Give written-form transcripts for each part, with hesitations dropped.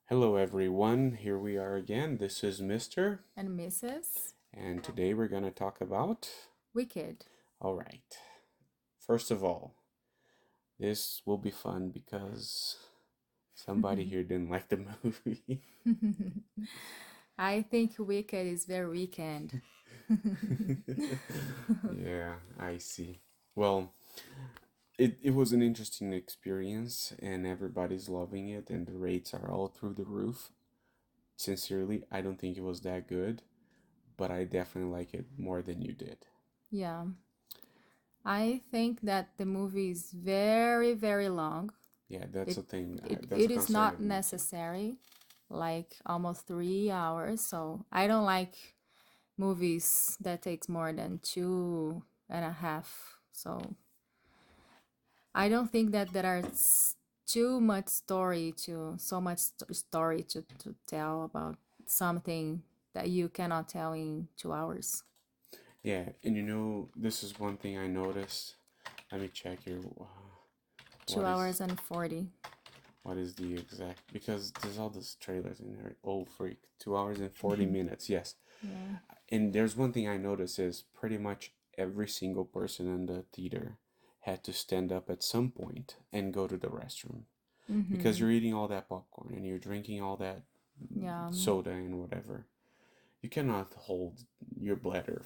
Hello, everyone. Here we are again. This is Mr. And Mrs. And today we're going to talk about. Wicked. All right. First of all, this will be fun because somebody here didn't like the movie. I think Wicked is very weekend. Yeah, I see. Well, it was an interesting experience, and everybody's loving it, and the rates are all through the roof. Sincerely, I don't think it was that good, but I definitely like it more than you did. Yeah. I think that the movie is very, very long. Yeah, that's It a thing. it, That's a it is concern not of me too. necessary, like almost 3 hours. So I don't like movies that takes more than 2.5. So I don't think that there are too much story to tell about something that you cannot tell in 2 hours. Yeah, and this is one thing I noticed. Let me check here. Two What is hours and 40. what is the exact? Because there's all these trailers in there. Oh freak! 2 hours and 40 minutes. Yes, Yeah. and there's one thing I noticed is pretty much every single person in the theater had to stand up at some point and go to the restroom because Mm-hmm. you're eating all that popcorn and you're drinking all that Yeah. soda and whatever. You cannot hold your bladder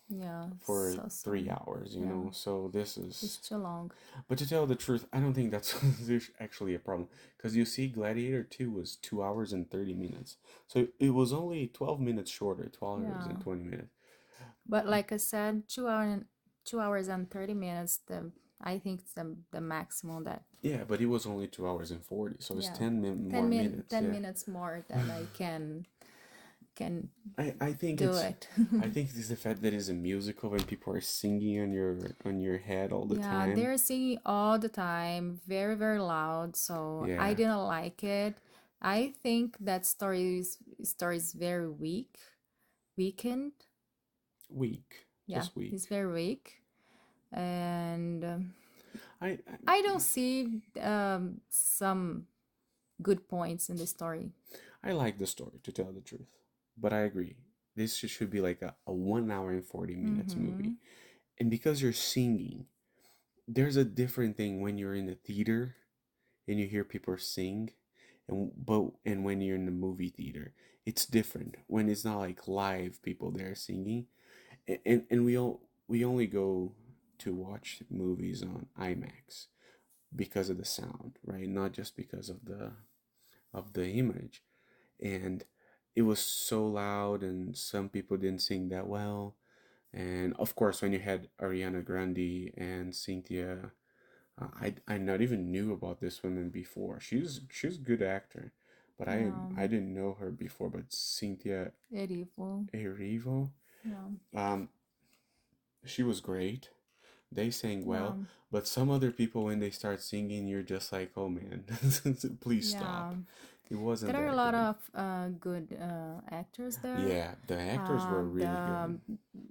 Yeah. for So 3 hours, yeah. so this It's is. too long. But to tell the truth, I don't think that's actually a problem because you see, Gladiator 2 was 2 hours and 30 minutes, so it was only 12 minutes shorter, 12 hours and Yeah. 20 minutes. But like I said, 2 hours and 30 minutes. I think it's the maximum that. Yeah, but it was only 2 hours and 40, so it's Yeah. 10 10 more min minutes. 10 Yeah. minutes more than I can I think do it's it. I think it's the fact that it's a musical when people are singing on your head all the Yeah, time. they're singing all the time, very, very loud, so I Yeah, didn't like it. I think that story is very weakened. weak, Yeah, just weak. it's very weak, and I I don't see some good points in the story. I like the story, to tell the truth, but I agree. This should be like a 1 hour and 40 minutes Mm-hmm. movie. And because you're singing, there's a different thing when you're in the theater and you hear people sing, and when you're in the movie theater, it's different. When it's not like live people there singing, and we only go to watch movies on IMAX because of the sound, right? Not just because of the image. And it was so loud and some people didn't sing that well. And of course, when you had Ariana Grande and Cynthia, I not even knew about this woman before. She's a good actor, but Yeah, I didn't know her before. But Cynthia evil. Erivo, Yeah, um, she was great. They sang yeah, well, but some other people when they start singing, you're just like, oh man, please yeah. stop. It wasn't There are a that lot good. of good actors there. Yeah, the actors were really The good.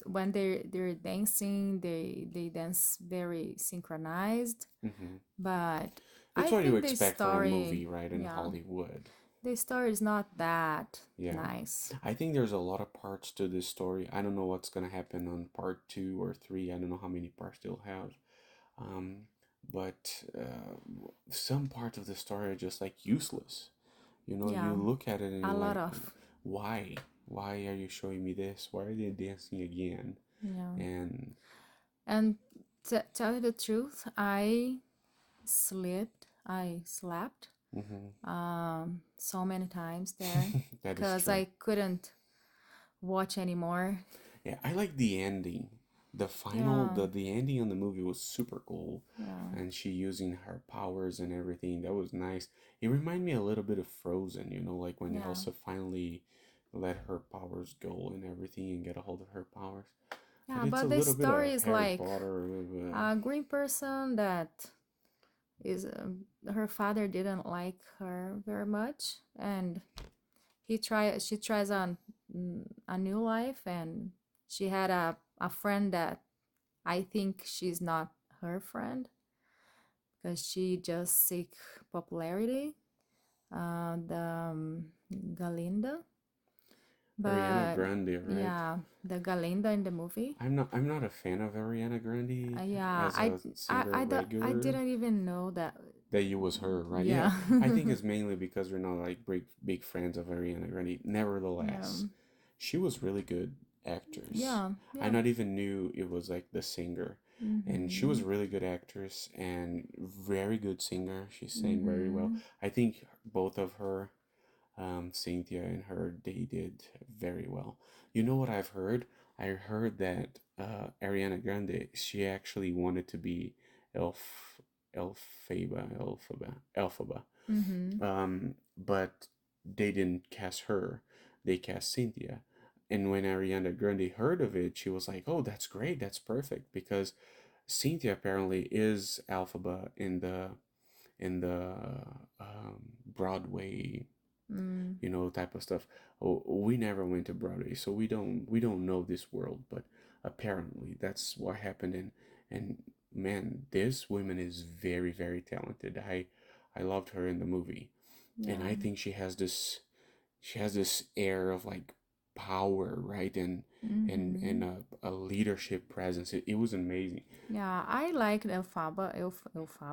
when they're dancing, they dance very synchronized. Hmm. But That's I what you think the expect from a story, movie, right, in yeah, Hollywood. the story is not that Yeah. nice. I think there's a lot of parts to this story. I don't know what's gonna happen on part two or three. I don't know how many parts they'll have. Um, but some parts of the story are just like useless. You Yeah, look at it and a you're lot like, of. why? Why are you showing me this? Why are they dancing again? Yeah, And and to tell you the truth, I slept mhm, so many times there that is because true. I couldn't watch anymore. Yeah, I like the ending. Yeah, The ending on the movie was super cool, yeah, and she using her powers and everything. That was nice. It reminded me a little bit of Frozen, like when yeah, Elsa finally let her powers go and everything and get a hold of her powers. But yeah. it's a But the little bit story of is Harry like Potter. a green person that is her father didn't like her very much, and she tries on a new life, and she had a friend that I think she's not her friend because she just seek popularity. the Galinda, Ariana but Grande, right? yeah, the Galinda in the movie. I'm not a fan of Ariana Grande Yeah, as a singer I regular. didn't even know that. That you was her, right? Yeah, Yeah. I think it's mainly because we're not like big fans of Ariana Grande. Yeah. Nevertheless, she was really good actress. Yeah. I Yeah. not even knew it was like the singer, and she was Mm-hmm. a really good actress and very good singer. She sang very well. Mm-hmm. I think both of her, Cynthia and her, they did very well. You know what I've heard? I heard that Ariana Grande, she actually wanted to be Elf, Elphaba, Mm-hmm. but they didn't cast her. They cast Cynthia. And when Ariana Grande heard of it, she was like, "Oh, that's great. That's perfect." Because Cynthia apparently is Alphaba in the Broadway, Mm. type of stuff. Oh, we never went to Broadway, so we don't know this world, but apparently that's what happened. And man, this woman is very very talented. I loved her in the movie, and Yeah. I think she has this air of like power, right? And Mm-hmm. a leadership presence. It was amazing. Yeah, I liked Elphaba.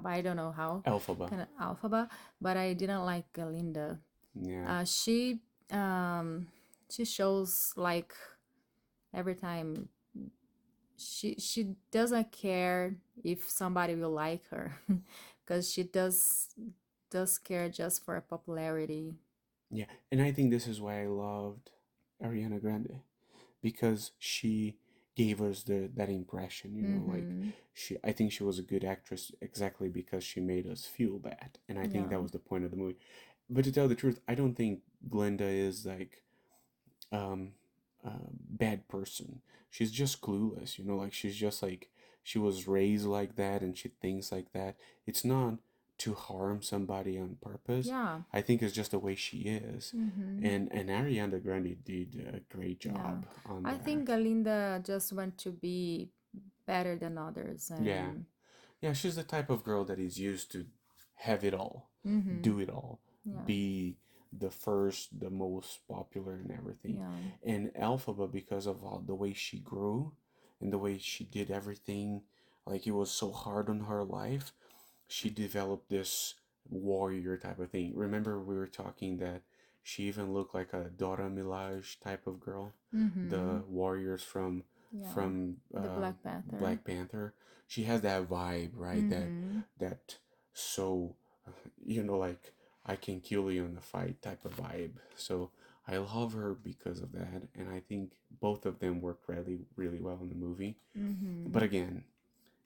I don't know how Elphaba. kind of Alphaba, but I didn't like Galinda. Yeah. She um she shows like every time she doesn't care if somebody will like her because she does care just for popularity. Yeah, and I think this is why I loved Ariana Grande, because she gave us that impression, like Mm-hmm. I think she was a good actress exactly because she made us feel bad, and I think Yeah. that was the point of the movie. But to tell the truth, I don't think Glenda is like um bad person. She's just clueless, like she's just like she was raised like that and she thinks like that. It's not to harm somebody on purpose. Yeah. I think it's just the way she is. Mm-hmm. And Ariana Grande did a great Yeah. job on I think that. Galinda just want to be better than others Yeah. and Yeah, she's the type of girl that is used to have it all, mm-hmm. do it all, Yeah. be the first, the most popular, and everything. Yeah. And Alphaba, because of all the way she grew and the way she did everything, like it was so hard on her life, she developed this warrior type of thing. Remember, we were talking that she even looked like a Dora Milaje type of girl, Mm-hmm. the warriors from Yeah. from The uh, Black Panther. Black Panther. She has that vibe, right? That Mm-hmm. that so like I can kill you in the fight type of vibe. So I love her because of that, and I think both of them work really really well in the movie. Mm-hmm. But again,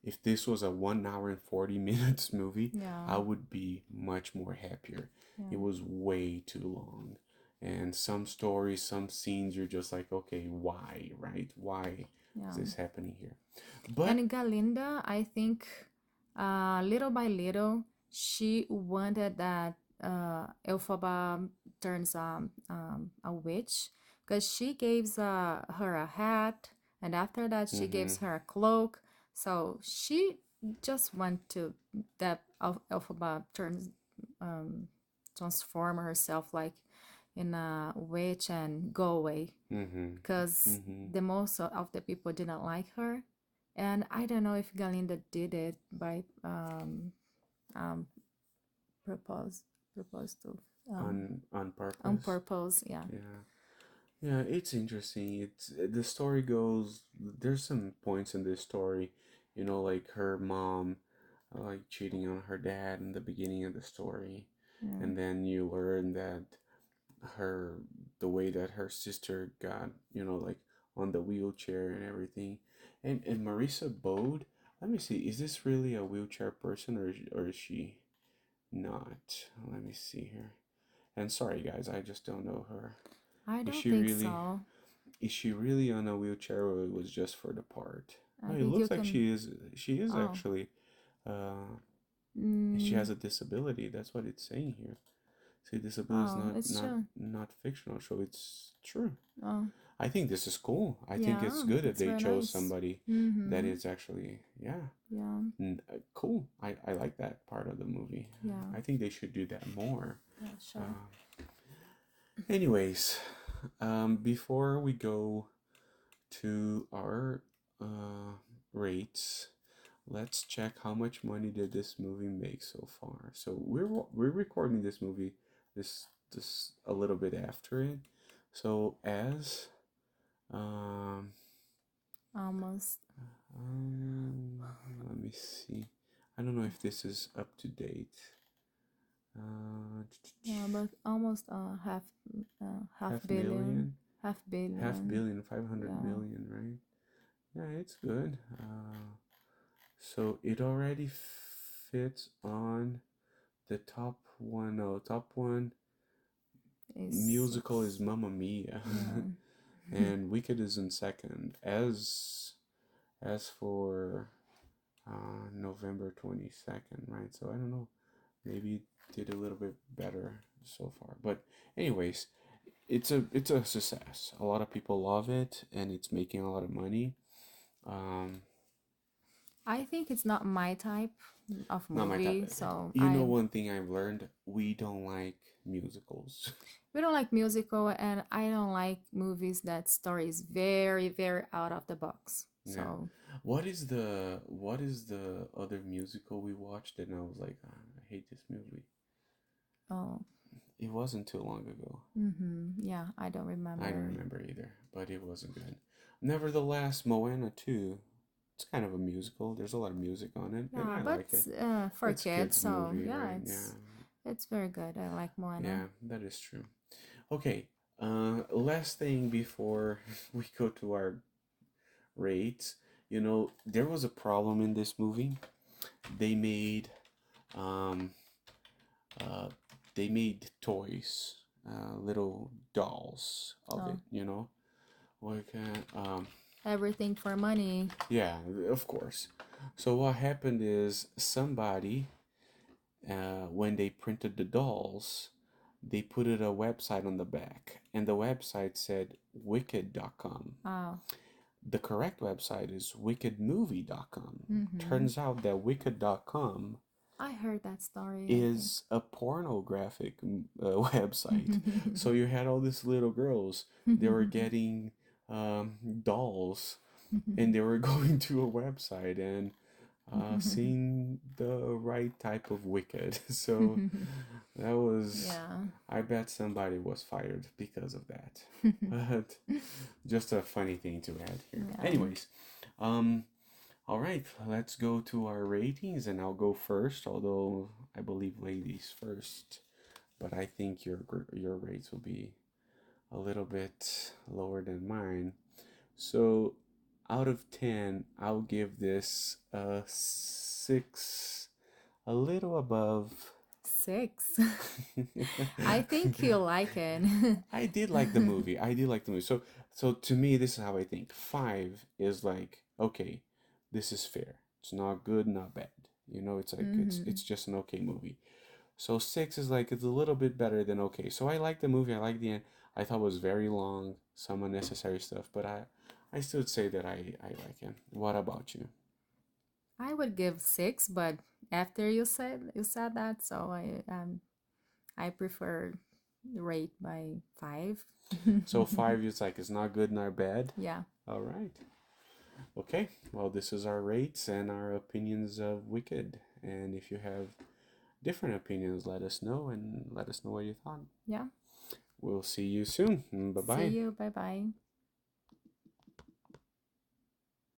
if this was a 1 hour and 40 minutes movie, Yeah. I would be much more happier. It Yeah. was way too long. And some stories, some scenes, you're just like, okay, why, right? Why is Yeah. this happening here? But, And Galinda, I think, little by little, she wanted that Elphaba turns a witch because she gives her a hat, and after that, she mm-hmm, gives her a cloak. So she just want to that Elphaba turns um, transform herself like in a witch and go away mm-hmm, because mm-hmm. the most of the people didn't like her. And I don't know if Galinda did it by um, purpose, purpose to On on purpose. purpose. Yeah. Yeah. Yeah, it's interesting. The story goes. There's some points in this story, like her mom, like cheating on her dad in the beginning of the story, Yeah. and then you learn that her the way that her sister got, like on the wheelchair and everything, and Marisa Bode. Let me see. Is this really a wheelchair person or is she not? Let me see here. And sorry guys, I just don't know her. I Is don't she think really? so. Is she really on a wheelchair, or it was just for the part? I No, it think you looks like can. she is Oh. actually. Uh, she Mm, has a disability. That's what it's saying here. See, disability is oh, not it's not true. not fictional, so it's true. Oh, I think this is cool. I think it's yeah, good that it's they very chose nice. somebody that Mm-hmm. is actually, yeah, Yeah. cool. I like that part of the movie. Yeah. I think they should do that more. Yeah, sure. Uh, anyways, before we go to our uh, rates, let's check how much money did this movie make so far. So we're recording this movie this a little bit after it. So as um, Almost. um let me see. I don't know if this is up to date. Uh, Yeah, but almost half half billion, million, half half billion. billion, 500 Yeah. million, right? Yeah, it's good. So it already fits on the top one. No, top one Is musical is Mamma Mia, yeah. and Wicked is in second. As for November 22nd, right? So I don't know. Maybe it did a little bit better so far. But anyways, it's a success. A lot of people love it, and it's making a lot of money. Um, I think it's not my type of Not my type. movie, so You know, I one thing I've learned: we don't like musicals. we don't like musical, and I don't like movies that story is very, very out of the box. Yeah. So, What is the other musical we watched and I was like, "Ah, I hate this movie." oh, It wasn't too long ago. yeah, I don't I don't remember. remember either, but it wasn't good. Nevertheless, Moana 2, it's kind of a musical. There's a lot of music on it, and Yeah, I but like it. for It's a kids, kids so movie, yeah, right? Yeah. it's very good. I like Moana. Yeah, that is true. Okay, last thing before we go to our rates. There was a problem in this movie. They made um uh they made toys, little dolls of it, Oh, like everything for money. yeah, of course. So what happened is somebody, when they printed the dolls, they put it a website on the back, and the website said wicked.com. Oh, The correct website is wickedmovie.com. mm-hmm. Turns out that wicked.com I heard that story, I think. is a pornographic website. So you had all these little girls, they were getting dolls, and they were going to a website and seeing the right type of wicked. So that was, Yeah. I bet somebody was fired because of that. But just a funny thing to add here. Yeah. Anyways, um, all right, let's go to our ratings, and I'll go first, although I believe ladies first. But I think your rates will be a little bit lower than mine. So, out of 10, I'll give this a 6, a little above. 6. I think you like it. I did like the movie. I did like the movie. So to me, this is how I think. 5 is like, okay, this is fair. It's not good, not bad. It's like Mm-hmm. it's just an okay movie. So 6 is like it's a little bit better than okay. So I like the movie. I like the end. I thought it was very long, some unnecessary stuff, but I still say that I like it. What about you? I would give 6, but after you said that, so I prefer rate by 5. So 5 is like it's not good, not bad. Yeah. All right. Okay, well, this is our rates and our opinions of Wicked. And if you have different opinions, let us know and let us know what you thought. Yeah. We'll see you soon. Bye See bye. you. Bye bye.